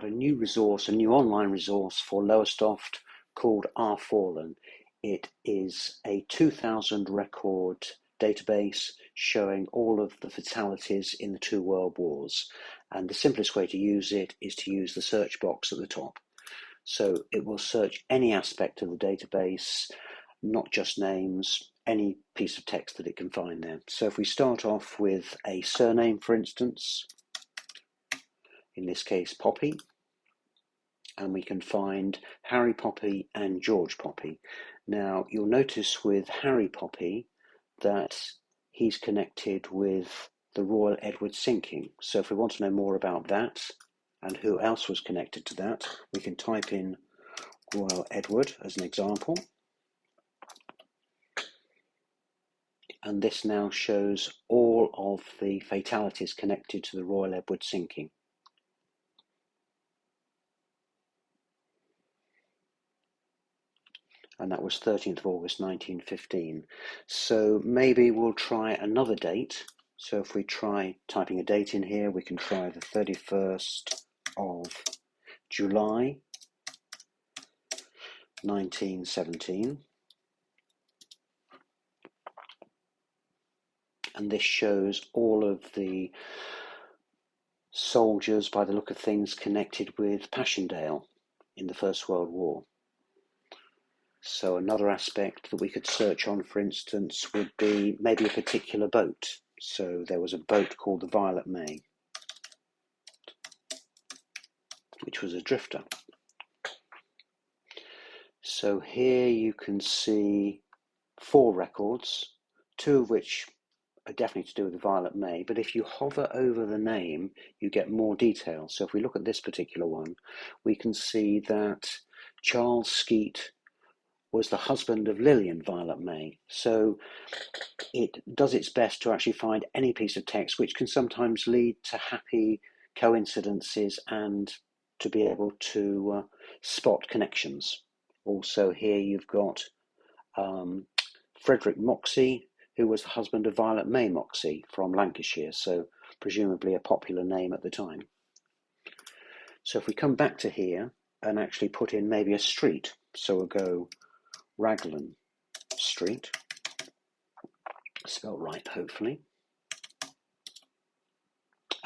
about a new resource, a new online resource for Lowestoft called Our Fallen. It is a 2000 record database showing all of the fatalities in the two world wars. And the simplest way to use it is to use the search box at the top. So it will search any aspect of the database, not just names, any piece of text that it can find there. So if we start off with a surname, for instance, in this case Poppy, and we can find Harry Poppy and George Poppy. Now you'll notice with Harry Poppy that he's connected with the Royal Edward sinking. So if we want to know more about that and who else was connected to that, we can type in Royal Edward as an example. And this now shows all of the fatalities connected to the Royal Edward sinking. And that was 13th of August 1915. So maybe we'll try another date. So if we try typing a date in here, we can try the 31st of July 1917. And this shows all of the soldiers, by the look of things, connected with Passchendaele in the First World War. So another aspect that we could search on, for instance, would be maybe a particular boat. So there was a boat called the Violet May, which was a drifter. So here you can see 4 records, 2 of which are definitely to do with the Violet May, but if you hover over the name, you get more detail. So if we look at this particular one, we can see that Charles Skeet was the husband of Lillian Violet May. So it does its best to actually find any piece of text, which can sometimes lead to happy coincidences and to be able to spot connections. Also here you've got Frederick Moxey, who was the husband of Violet May Moxey from Lancashire, so presumably a popular name at the time. So if we come back to here and actually put in maybe a street, so we'll go Raglan Street, spelled right hopefully,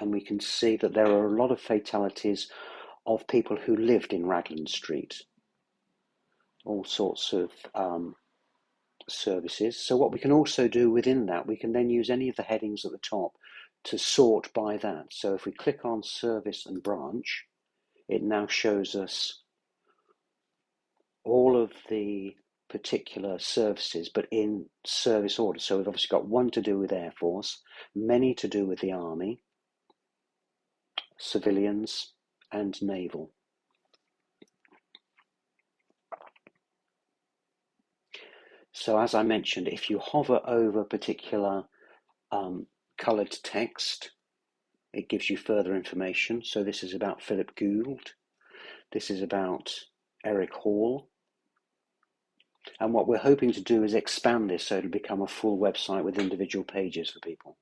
and we can see that there are a lot of fatalities of people who lived in Raglan Street, all sorts of services. So what we can also do within that, we can then use any of the headings at the top to sort by that. So if we click on service and branch, it now shows us all of the particular services, but in service order. So we've obviously got 1 to do with Air Force, many to do with the Army, civilians, and naval. So as I mentioned, if you hover over particular coloured text, it gives you further information. So this is about Philip Gould. This is about Eric Hall. And what we're hoping to do is expand this so it'll become a full website with individual pages for people.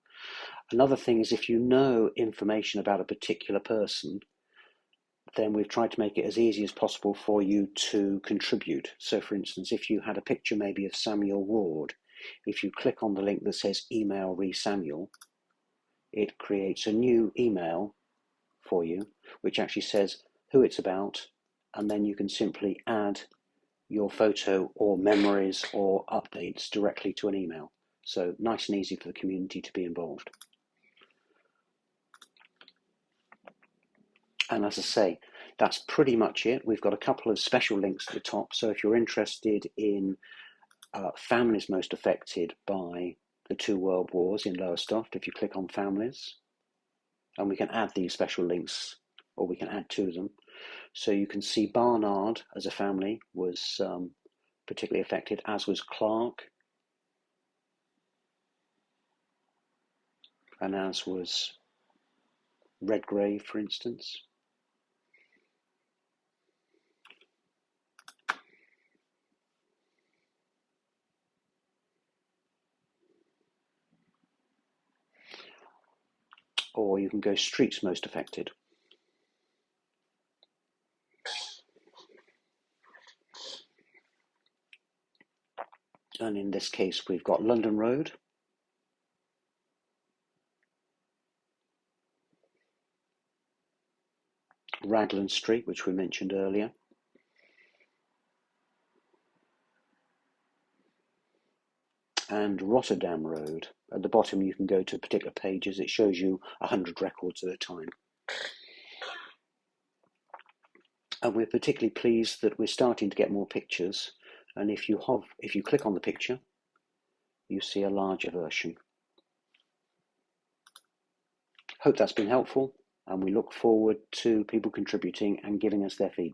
Another thing is if you know information about a particular person, then we've tried to make it as easy as possible for you to contribute. So for instance, if you had a picture maybe of Samuel Ward, if you click on the link that says email re-Samuel, it creates a new email for you, which actually says who it's about, and then you can simply add your photo or memories or updates directly to an email. So nice and easy for the community to be involved. And as I say, that's pretty much it. We've got a couple of special links at the top. So if you're interested in families most affected by the 2 world wars in Lowestoft, if you click on families, and we can add these special links, or we can add to them. So you can see Barnard as a family was particularly affected, as was Clark, and as was Redgrave, for instance. Or you can go streets most affected. And in this case, we've got London Road, Raglan Street, which we mentioned earlier, and Rotterdam Road. At the bottom, you can go to particular pages. It shows you 100 records at a time. And we're particularly pleased that we're starting to get more pictures. And if you click on the picture, you see a larger version. Hope that's been helpful, and we look forward to people contributing and giving us their feedback.